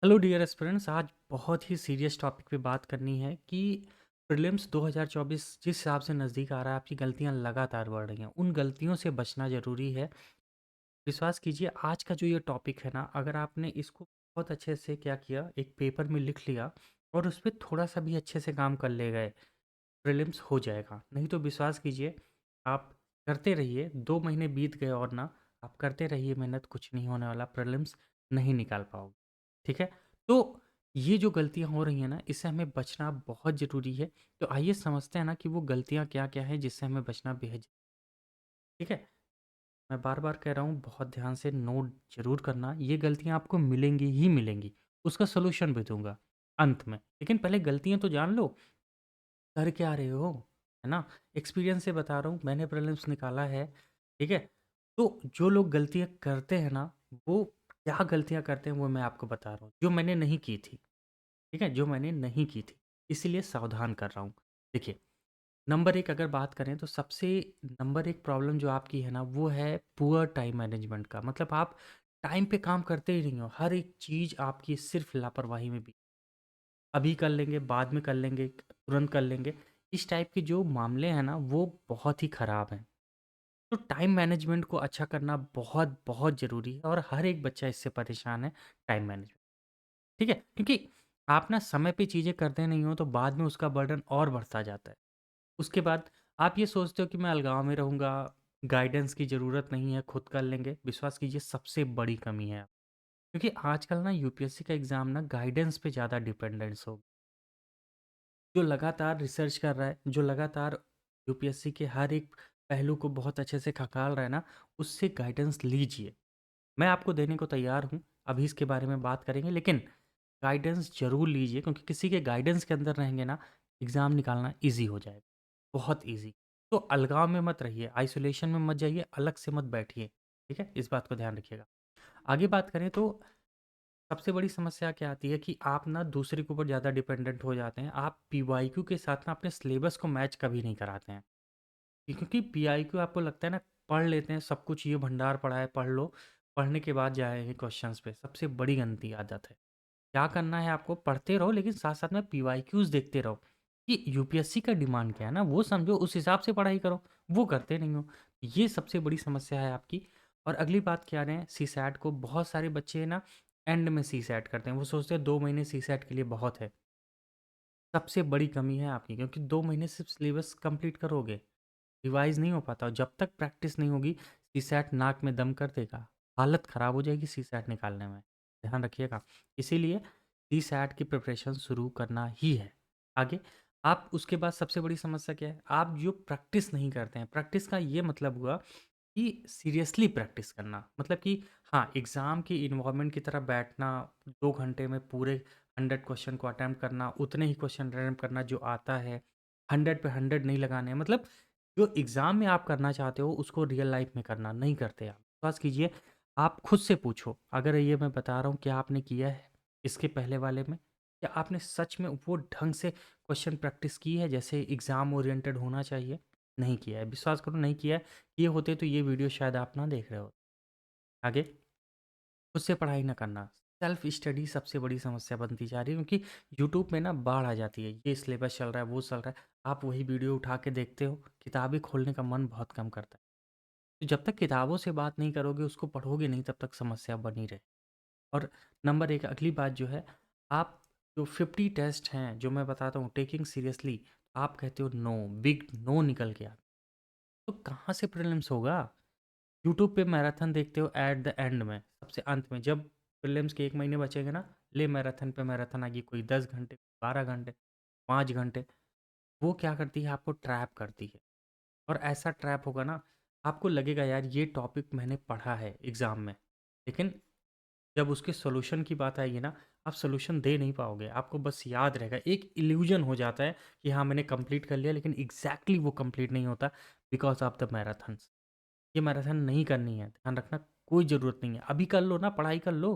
Hello dear aspirants. आज बहुत ही serious topic पे बात करनी है कि प्रीलिम्स 2024 जिस हिसाब से नज़दीक आ रहा है, आपकी गलतियां लगातार बढ़ रही हैं। उन गलतियों से बचना ज़रूरी है। विश्वास कीजिए, आज का जो ये टॉपिक है ना, अगर आपने इसको बहुत अच्छे से क्या किया, एक पेपर में लिख लिया और उस पर थोड़ा सा भी अच्छे से काम कर ले गए, प्रीलिम्स हो जाएगा। नहीं तो विश्वास कीजिए, आप करते रहिए, 2 महीने बीत गए और ना, आप करते रहिए मेहनत, कुछ नहीं होने वाला, प्रीलिम्स नहीं निकाल पाओगे। ठीक है? तो ये जो गलतियां हो रही हैं ना, इससे हमें बचना बहुत ज़रूरी है। तो आइए समझते हैं ना कि वो गलतियां क्या क्या हैं जिससे हमें बचना बेहद ठीक है। मैं बार बार कह रहा हूँ, बहुत ध्यान से नोट जरूर करना। ये गलतियां आपको मिलेंगी ही मिलेंगी, उसका सोल्यूशन भी दूंगा अंत में। लेकिन पहले गलतियां तो जान लो, कर क्या रहे हो, है ना। एक्सपीरियंस से बता रहा हूँ, मैंने प्रीलिम्स निकाला है। ठीक है। तो जो लोग गलतियाँ करते हैं ना, वो क्या गलतियाँ करते हैं वो मैं आपको बता रहा हूँ, जो मैंने नहीं की थी। ठीक है, जो मैंने नहीं की थी, इसीलिए सावधान कर रहा हूँ। देखिए, नंबर एक अगर बात करें तो सबसे नंबर एक प्रॉब्लम जो आपकी है ना, वो है पुअर टाइम मैनेजमेंट का। मतलब आप टाइम पे काम करते ही नहीं हो, हर एक चीज़ आपकी सिर्फ लापरवाही में भी, अभी कर लेंगे, बाद में कर लेंगे, तुरंत कर लेंगे। इस टाइप के जो मामले हैं ना, वो बहुत ही ख़राब हैं। तो टाइम मैनेजमेंट को अच्छा करना बहुत बहुत ज़रूरी है, और हर एक बच्चा इससे परेशान है, टाइम मैनेजमेंट। ठीक है, क्योंकि आप ना समय पे चीज़ें करते नहीं हो तो बाद में उसका बर्डन और बढ़ता जाता है। उसके बाद आप ये सोचते हो कि मैं अलगाव में रहूँगा, गाइडेंस की ज़रूरत नहीं है, खुद कर लेंगे। विश्वास कीजिए, सबसे बड़ी कमी है। क्योंकि आजकल ना यूपीएससी का एग्ज़ाम ना गाइडेंस पे ज़्यादा डिपेंडेंस हो, जो लगातार रिसर्च कर रहा है, जो लगातार यूपीएससी के हर एक पहलू को बहुत अच्छे से खंगाल रहा है ना, उससे गाइडेंस लीजिए। मैं आपको देने को तैयार हूँ, अभी इसके बारे में बात करेंगे, लेकिन गाइडेंस ज़रूर लीजिए, क्योंकि किसी के गाइडेंस के अंदर रहेंगे ना, एग्ज़ाम निकालना ईज़ी हो जाएगा, बहुत ईज़ी। तो अलगाव में मत रहिए, आइसोलेशन में मत जाइए, अलग से मत बैठिए। ठीक है? इस बात को ध्यान रखिएगा। आगे बात करें तो सबसे बड़ी समस्या क्या आती है कि आप ना दूसरे के ऊपर ज़्यादा डिपेंडेंट हो जाते हैं। आप पीवाईक्यू के साथ ना अपने सिलेबस को मैच कभी नहीं कराते हैं। क्योंकि पीआईक्यू आपको लगता है ना, पढ़ लेते हैं सब कुछ, ये भंडार पड़ा है, पढ़ लो, पढ़ने के बाद जाएंगे क्वेश्चंस पे। सबसे बड़ी गंदी आदत है। क्या करना है आपको, पढ़ते रहो, लेकिन साथ साथ में पीवाईक्यूज देखते रहो कि यूपीएससी का डिमांड क्या है ना, वो समझो, उस हिसाब से पढ़ाई करो। वो करते नहीं हो, ये सबसे बड़ी समस्या है आपकी। और अगली बात क्या रहे हैं, सी सैट को बहुत सारे बच्चे ना एंड में सी सैट करते हैं। वो सोचते हैं 2 महीने सी सैट के लिए बहुत है। सबसे बड़ी कमी है आपकी, क्योंकि 2 महीने सिर्फ सिलेबस कंप्लीट करोगे, रिवाइज नहीं हो पाता। जब तक प्रैक्टिस नहीं होगी, सी सैट नाक में दम कर देगा, हालत ख़राब हो जाएगी सी सैट निकालने में। ध्यान रखिएगा। इसीलिए सी सैट की प्रिपरेशन शुरू करना ही है। आगे आप उसके बाद सबसे बड़ी समस्या क्या है, आप जो प्रैक्टिस नहीं करते हैं। प्रैक्टिस का ये मतलब हुआ कि सीरियसली प्रैक्टिस करना, मतलब कि हाँ, एग्ज़ाम की इन्वायरमेंट की तरह बैठना, 2 घंटे में पूरे 100 क्वेश्चन को अटैम्प्ट करना, उतने ही क्वेश्चन अटैम्प्ट करना जो आता है, 100 पे 100 नहीं लगाने हैं। मतलब जो एग्ज़ाम में आप करना चाहते हो, उसको रियल लाइफ में करना नहीं करते आप। विश्वास कीजिए, आप खुद से पूछो, अगर ये मैं बता रहा हूँ, क्या आपने किया है इसके पहले वाले में? क्या आपने सच में वो ढंग से क्वेश्चन प्रैक्टिस की है जैसे एग्ज़ाम ओरिएंटेड होना चाहिए? नहीं किया है, विश्वास करो, नहीं किया है। ये होते तो ये वीडियो शायद आप ना देख रहे हो। आगे, खुद से पढ़ाई ना करना, सेल्फ स्टडी सबसे बड़ी समस्या बनती जा रही है, क्योंकि यूट्यूब में ना बाढ़ आ जाती है, ये सिलेबस चल रहा है, वो चल रहा है, आप वही वीडियो उठा के देखते हो, किताबें खोलने का मन बहुत कम करता है। तो जब तक किताबों से बात नहीं करोगे, उसको पढ़ोगे नहीं, तब तक समस्या बनी रहे। और नंबर एक अगली बात जो है, आप जो 50 टेस्ट हैं जो मैं बताता हूँ, टेकिंग सीरियसली, आप कहते हो नो, बिग नो निकल के आता, तो कहाँ से प्रीलिम्स होगा? यूट्यूब पे मैराथन देखते हो एट द एंड में, सबसे अंत में, जब प्रीलिम्स के 1 महीने बचेंगे ना, ले मैराथन पे मैराथन आ गई, कोई 10 घंटे, 12 घंटे, 5 घंटे। वो क्या करती है, आपको ट्रैप करती है। और ऐसा ट्रैप होगा ना, आपको लगेगा यार ये टॉपिक मैंने पढ़ा है एग्ज़ाम में, लेकिन जब उसके सॉल्यूशन की बात आएगी ना, आप सॉल्यूशन दे नहीं पाओगे। आपको बस याद रहेगा, एक इल्यूजन हो जाता है कि हाँ मैंने कंप्लीट कर लिया, लेकिन एग्जैक्टली वो कंप्लीट नहीं होता, बिकॉज ऑफ द मैराथन। ये मैराथन नहीं करनी है, ध्यान रखना, कोई ज़रूरत नहीं है। अभी कर लो ना, पढ़ाई कर लो,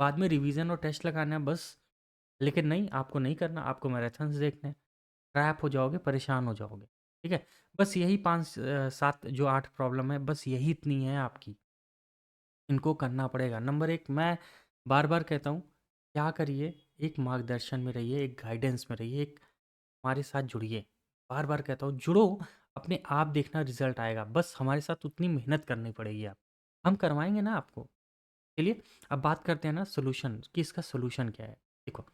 बाद में रिवीजन और टेस्ट लगाना है बस। लेकिन नहीं, आपको नहीं करना, आपको मैराथन्स देखने हैं। ट्रैप हो जाओगे, परेशान हो जाओगे। ठीक है? बस यही 5 7 जो 8 प्रॉब्लम है, बस यही इतनी है आपकी। इनको करना पड़ेगा। नंबर 1, मैं बार-बार कहता हूँ, क्या करिए, एक मार्गदर्शन में रहिए, एक गाइडेंस में रहिए, एक हमारे साथ जुड़िए। बार-बार कहता हूँ जुड़ो, अपने आप देखना रिज़ल्ट आएगा। बस हमारे साथ उतनी मेहनत करनी पड़ेगी आप हम करवाएँगे ना आपको। चलिए, अब बात करते हैं ना सॉल्यूशन कि इसका सॉल्यूशन क्या है? देखो,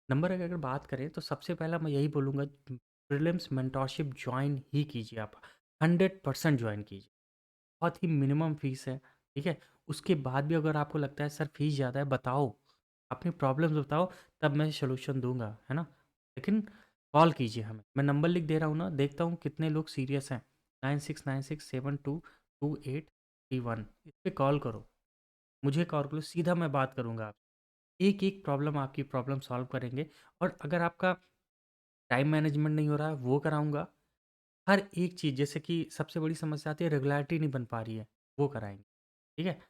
नंबर एक अगर बात करें तो सबसे पहला मैं यही बोलूँगा प्रीलिम्स मेंटरशिप जॉइन ही कीजिए आप। 100% जॉइन कीजिए। बहुत ही मिनिमम फ़ीस है, ठीक है? उसके बाद भी अगर आपको लगता है सर फ़ीस ज़्यादा है बताओ, अपनी प्रॉब्लम्स बताओ तब मैं सॉल्यूशन दूँगा, है ना? लेकिन कॉल कीजिए हमें, मैं नंबर लिख दे रहा हूँ ना, देखता हूँ कितने लोग सीरियस हैं। 9696722831 इस पे कॉल करो, मुझे कॉल करो, सीधा मैं बात करूँगा आपसे। एक-एक प्रॉब्लम आपकी प्रॉब्लम सॉल्व करेंगे और अगर आपका टाइम मैनेजमेंट नहीं हो रहा है, वो कराऊँगा। हर एक चीज़ जैसे कि सबसे बड़ी समस्या आती है रेगुलैरिटी नहीं बन पा रही है, वो कराएँगे, ठीक है?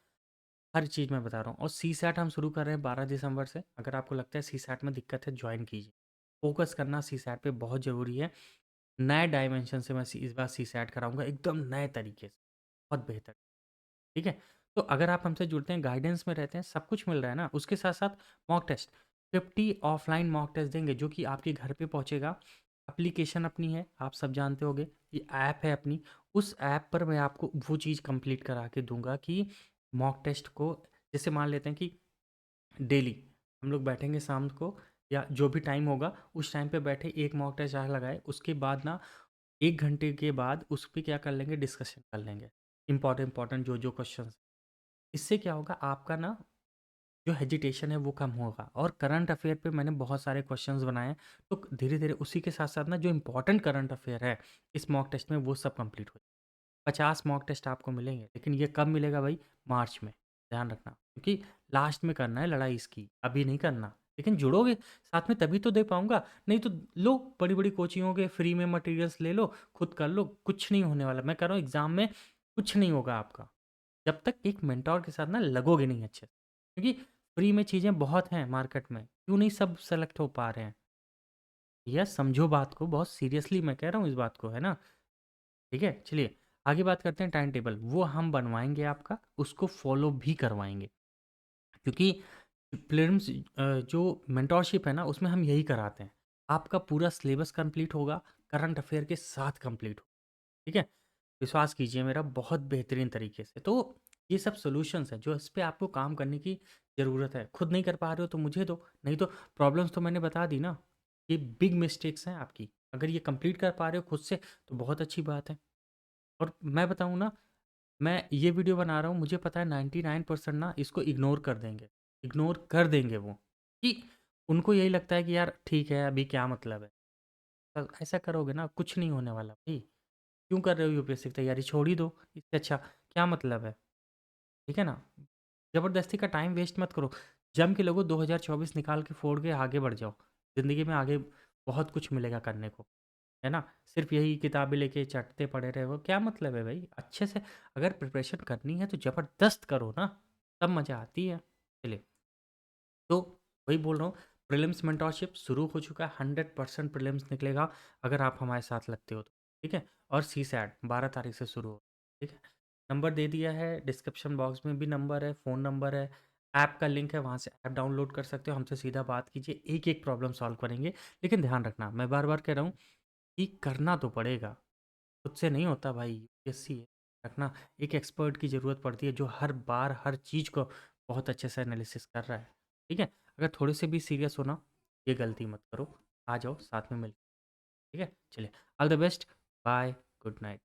हर चीज़ मैं बता रहा हूँ और सीसैट हम शुरू कर रहे हैं 12 दिसंबर से। अगर आपको लगता है सीसैट में दिक्कत है, जॉइन कीजिए। फ़ोकस करना सीसैट पे बहुत ज़रूरी है। नए डायमेंशन से मैं सी इस बार सीसैट कराऊँगा एकदम नए तरीके से, बहुत बेहतर, ठीक है? तो अगर आप हमसे जुड़ते हैं, गाइडेंस में रहते हैं, सब कुछ मिल रहा है ना, उसके साथ-साथ mock test, 50 offline mock test देंगे जो कि आपके घर पे पहुँचेगा। एप्लीकेशन अपनी है, आप सब जानते होंगे, ये ऐप है अपनी, उस ऐप पर मैं आपको वो चीज़ कंप्लीट करा के दूँगा कि मॉक टेस्ट को जैसे मान लेते हैं कि डेली हम लोग बैठेंगे शाम को या जो भी टाइम होगा, उस टाइम पे बैठे एक मॉक टेस्ट आज लगाए, उसके बाद ना 1 घंटे के बाद उस पे क्या कर लेंगे डिस्कशन कर लेंगे। इम्पोर्टेंट जो-जो क्वेश्चंस इससे क्या होगा आपका ना जो हेजिटेशन है वो कम होगा और करंट अफेयर पे मैंने बहुत सारे क्वेश्चंस बनाए हैं, तो धीरे-धीरे उसी के साथ-साथ ना जो इम्पोर्टेंट करंट अफेयर है, इस मॉक टेस्ट में वो सब कंप्लीट हो 50 मॉक टेस्ट आपको मिलेंगे, लेकिन ये कब मिलेगा भाई? मार्च में, ध्यान रखना। क्योंकि लास्ट में करना है लड़ाई इसकी, अभी नहीं करना। लेकिन जुड़ोगे साथ में तभी तो दे पाऊँगा, नहीं तो लो बड़ी-बड़ी कोचिंगों के फ्री में मटेरियल्स ले लो, खुद कर लो, कुछ नहीं होने वाला। मैं कह रहा हूँ एग्ज़ाम में कुछ नहीं होगा आपका, जब तक एक मेंटर के साथ ना लगोगे नहीं अच्छे से। क्योंकि फ्री में चीज़ें बहुत हैं मार्केट में, क्यों नहीं सब सेलेक्ट हो पा रहे हैं? भैया समझो बात को, बहुत सीरियसली मैं कह रहा हूँ इस बात को, है ना? ठीक है? चलिए, आगे बात करते हैं टाइम टेबल, वो हम बनवाएँगे आपका, उसको फ़ॉलो भी करवाएँगे। क्योंकि प्रीलिम्स जो मेंटरशिप है ना, उसमें हम यही कराते हैं। आपका पूरा सिलेबस कंप्लीट होगा, करंट अफ़ेयर के साथ कंप्लीट हो, ठीक है? विश्वास कीजिए मेरा बहुत बेहतरीन तरीके से। तो ये सब सॉल्यूशंस हैं, जो इस पे आपको काम करने की ज़रूरत है। खुद नहीं कर पा रहे हो तो मुझे दो, नहीं तो प्रॉब्लम्स तो मैंने बता दी ना। ये बिग मिस्टेक्स हैं आपकी, अगर ये कंप्लीट कर पा रहे हो खुद से, तो बहुत अच्छी बात है। और मैं बताऊँ ना, मैं ये वीडियो बना रहा हूँ, मुझे पता है 99% ना इसको इग्नोर कर देंगे। इग्नोर कर देंगे वो, कि उनको यही लगता है कि यार ठीक है, अभी क्या मतलब है। ऐसा करोगे ना कुछ नहीं होने वाला भाई। क्यों कर रहे हो यूपीएससी की तैयारी? छोड़ ही दो, इससे अच्छा क्या मतलब है? ठीक है ना? ज़बरदस्ती का टाइम वेस्ट मत करो। जम के लगो 2024 निकाल के फोड़ के आगे बढ़ जाओ। ज़िंदगी में आगे बहुत कुछ मिलेगा करने को। है ना? सिर्फ़ यही किताबें लेके चटते पड़े रहो, क्या मतलब है भई? अच्छे से अगर प्रिपरेशन करनी है तो ज़बरदस्त करो ना, तब मज़ा आती है। चलिए, तो वही बोल रहा हूँ प्रीलिम्स मेंटरशिप शुरू हो चुका है, 100% प्रीलिम्स निकलेगा अगर आप हमारे साथ लगते हो तो, ठीक है? और सीसैट 12 तारीख से शुरू हो, ठीक है? नंबर दे दिया है, डिस्क्रिप्शन बॉक्स में भी नंबर है, फ़ोन नंबर है, ऐप का लिंक है, वहाँ से ऐप डाउनलोड कर सकते हो, हमसे सीधा बात कीजिए, एक-एक प्रॉब्लम सॉल्व करेंगे। लेकिन ध्यान रखना, मैं बार-बार कह रहा हूँ कि करना तो पड़ेगा, खुद से नहीं होता भाई, यूपीएससी है। रखना एक एक्सपर्ट की ज़रूरत पड़ती है जो हर बार हर चीज़ को बहुत अच्छे से एनालिसिस कर रहा है, ठीक है? अगर थोड़े से भी सीरियस हो ना, ये गलती मत करो, आ जाओ साथ में मिल ठीक है? चलिए, all the best, bye, good night.